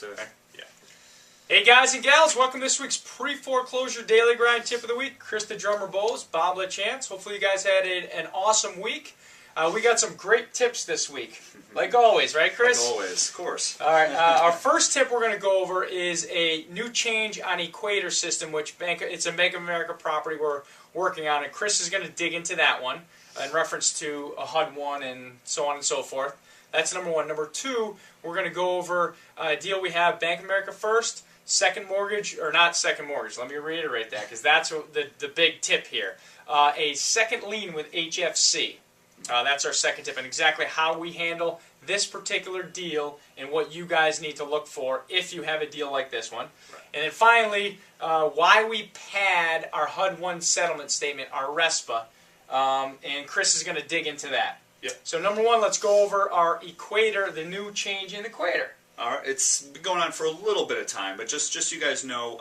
Yeah. Hey guys and gals, welcome to this week's pre-foreclosure daily grind tip of the week. Chris the Drummer Bowles, Bob LaChance. Hopefully you guys had an awesome week. We got some great tips this week, like always, right, Chris? Like always, of course. All right. Our first tip we're going to go over is a new change on Equator System, which it's a Bank of America property we're working on, and Chris is going to dig into that one in reference to a HUD1 and so on and so forth. That's number one. Number two, we're going to go over a deal we have, Bank of America first, second mortgage, or not second mortgage. Let me reiterate that because that's the big tip here. A second lien with HFC. That's our second tip, and exactly how we handle this particular deal and what you guys need to look for if you have a deal like this one. Right. And then finally, why we pad our HUD1 Settlement Statement, our RESPA, and Chris is going to dig into that. Yep. So number one, let's go over our Equator, the new change in Equator. All right, it's been going on for a little bit of time, but just so you guys know,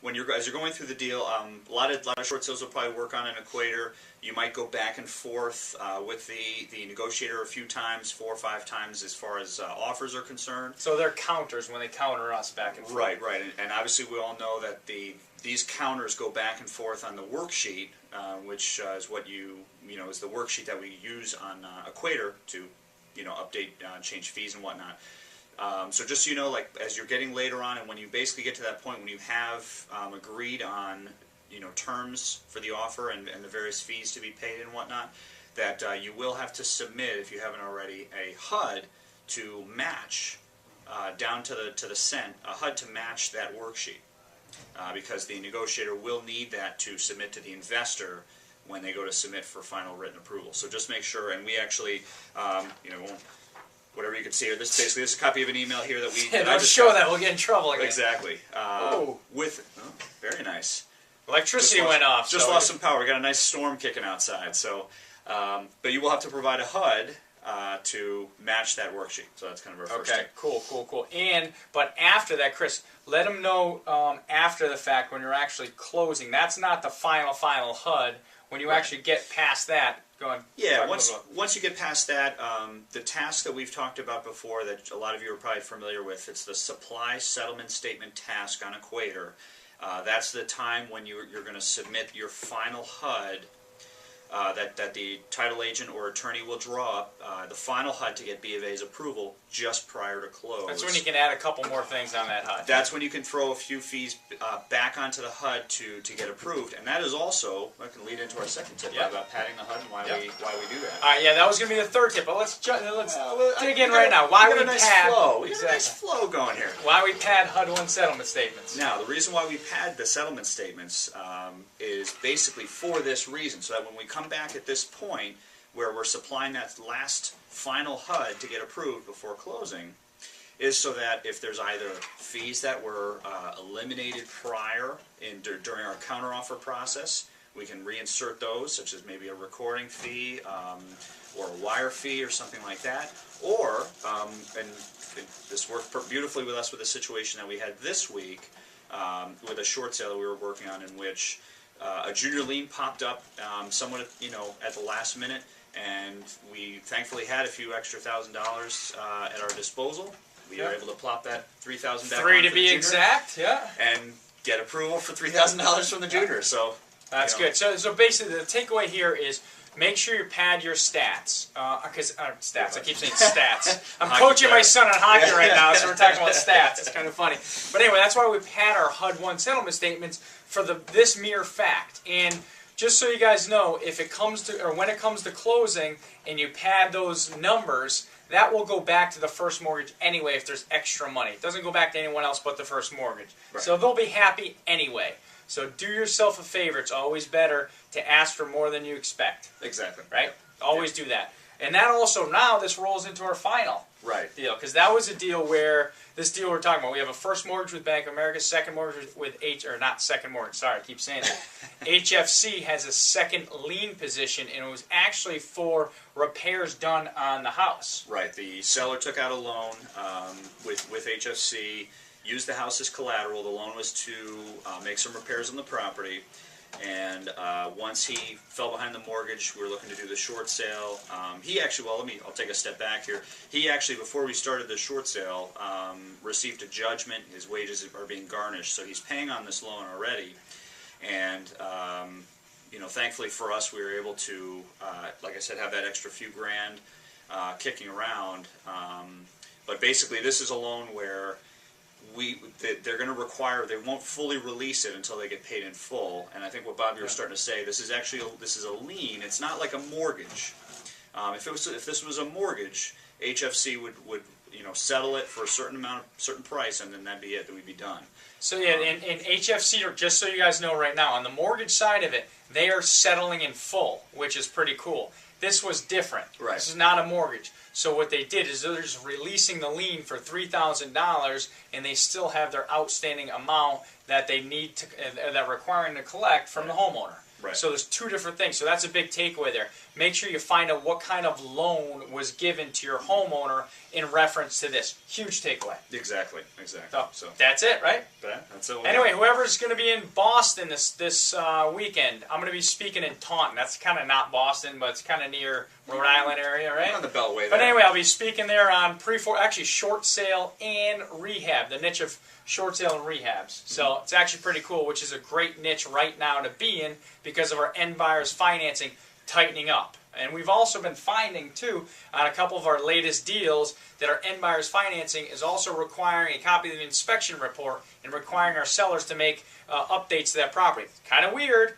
when as you're going through the deal, a lot of short sales will probably work on an Equator. You might go back and forth with the negotiator a few times, 4 or 5 times, as far as offers are concerned. So they're counters when they counter us back and forth. Right, right, and obviously we all know that these counters go back and forth on the worksheet, which is what is the worksheet that we use on Equator to update, change fees and whatnot. So just so you know, like as you're getting later on, and when you basically get to that point when you have agreed on terms for the offer and the various fees to be paid and whatnot, that you will have to submit, if you haven't already, a HUD to match down to the cent, a HUD to match that worksheet, because the negotiator will need that to submit to the investor when they go to submit for final written approval. So just make sure, and we actually, whatever you can see here, this is a copy of an email here that we. Yeah, don't show that; we'll get in trouble again. Exactly. Very nice. Electricity went off. Just lost some power. We got a nice storm kicking outside. So, but you will have to provide a HUD to match that worksheet. So that's kind of our first Okay, tip. cool. But after that, Chris, let them know after the fact when you're actually closing. That's not the final HUD. When you actually get past that, go on. Yeah, once you get past that, the task that we've talked about before that a lot of you are probably familiar with, it's the Supply Settlement Statement task on Equator. That's the time when you're going to submit your final HUD that the title agent or attorney will draw up, the final HUD to get B of A's approval just prior to close. That's when you can add a couple more things on that HUD. That's when you can throw a few fees back onto the HUD to get approved, and that is also, that can lead into our second tip about padding the HUD and why we do that. All right, yeah, that was going to be the third tip, but let's dig in right now. Why we got a nice flow. We got a nice flow going here. Why we pad HUD1 settlement statements. Now, the reason why we pad the settlement statements is basically for this reason, so that when we come back at this point where we're supplying that last final HUD to get approved before closing, is so that if there's either fees that were eliminated prior during our counteroffer process, we can reinsert those, such as maybe a recording fee or a wire fee or something like that. Or, and this worked beautifully with us with a situation that we had this week with a short sale that we were working on, in which a junior lien popped up somewhat at the last minute, and we thankfully had a few extra $1,000 at our disposal. We were able to plop that $3,000 back $3 to be exact, yeah, and get approval for $3,000 from the junior. So that's good. So basically, the takeaway here is make sure you pad your stats. Because stats, I keep saying stats. I'm coaching my son on hockey right now, so we're talking about stats. It's kind of funny. But anyway, that's why we pad our HUD1 settlement statements for this mere fact. And just so you guys know, if it comes to, or when it comes to closing, and you pad those numbers, that will go back to the first mortgage anyway if there's extra money. It doesn't go back to anyone else but the first mortgage. Right. So they'll be happy anyway. So do yourself a favor. It's always better to ask for more than you expect. Exactly. Right? Always do that. And that also, now this rolls into our final deal. Because that was a deal where, this deal we're talking about, we have a first mortgage with Bank of America, second mortgage with HFC has a second lien position, and it was actually for repairs done on the house. Right. The seller took out a loan with HFC, used the house as collateral. The loan was to make some repairs on the property. And once he fell behind the mortgage, we were looking to do the short sale. He actually, well, I'll take a step back here. He actually, before we started the short sale, received a judgment. His wages are being garnished, so he's paying on this loan already. And you know, thankfully for us, we were able to, like I said, have that extra few grand kicking around. But basically, this is a loan where they're going to require, they won't fully release it until they get paid in full. And I think what Bob, you were starting to say, this is actually this is a lien. It's not like a mortgage. If this was a mortgage, HFC would you know, settle it for a certain price, and then that'd be it. Then we'd be done. So yeah, in HFC, just so you guys know right now, on the mortgage side of it, they are settling in full, which is pretty cool. This was different. Right. This is not a mortgage. So what they did is they're just releasing the lien for $3,000, and they still have their outstanding amount that they need to, that requiring to collect from the homeowner. Right. So there's two different things. So that's a big takeaway there. Make sure you find out what kind of loan was given to your homeowner in reference to this. Huge takeaway. Exactly. So that's it, right? That's it. Anyway, whoever's going to be in Boston this weekend, I'm going to be speaking in Taunton. That's kind of not Boston, but it's kind of near Rhode Island area, right? On the Beltway. But anyway, I'll be speaking there on actually short sale and rehab, the niche of short sale and rehabs. So it's actually pretty cool, which is a great niche right now to be in because of our end buyers financing tightening up. And we've also been finding, too, on a couple of our latest deals, that our end buyers financing is also requiring a copy of the inspection report and requiring our sellers to make updates to that property. Kind of weird,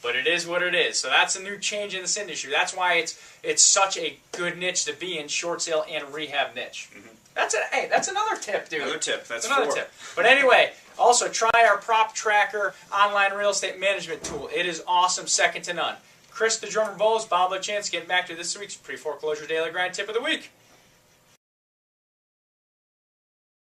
but it is what it is. So that's a new change in this industry. That's why it's such a good niche to be in, short sale and rehab niche. Mm-hmm. Hey, that's another tip, dude. Another tip. That's another tip. But anyway, also try our Prop Tracker online real estate management tool. It is awesome, second to none. Chris the Drummer Bowles, Bob LaChance, getting back to this week's Pre-Foreclosure Daily Grind Tip of the Week.